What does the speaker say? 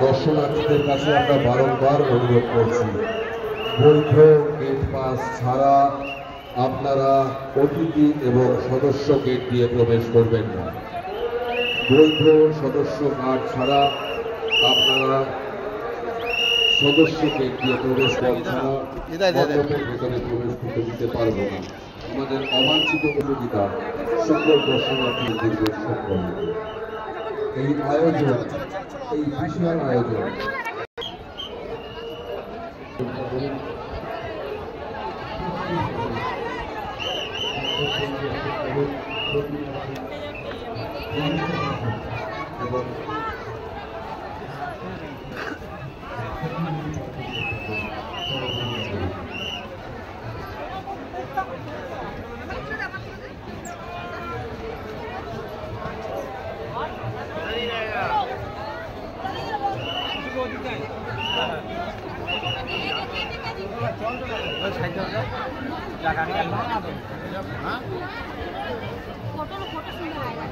দর্শনার্থীদের কাছে আমরা বারংবার অনুরোধ করছি, বৈধ গেট পাস ছাড়া আপনারা অতিথি এবং সদস্য গেট দিয়ে প্রবেশ করবেন না। বৈধ সদস্য কার্ড ছাড়া আপনারা সদস্য গেট দিয়ে প্রবেশ ছাড়া মণ্ডপের ভেতরে প্রবেশ করতে দিতে পারবো না। আমাদের অবাঞ্ছিত প্রতিযোগিতা সকল দর্শনার্থীদের সকল এই আয়োজন, এই বিশাল আয়োজন এবং फोटो सुंदर आएगा।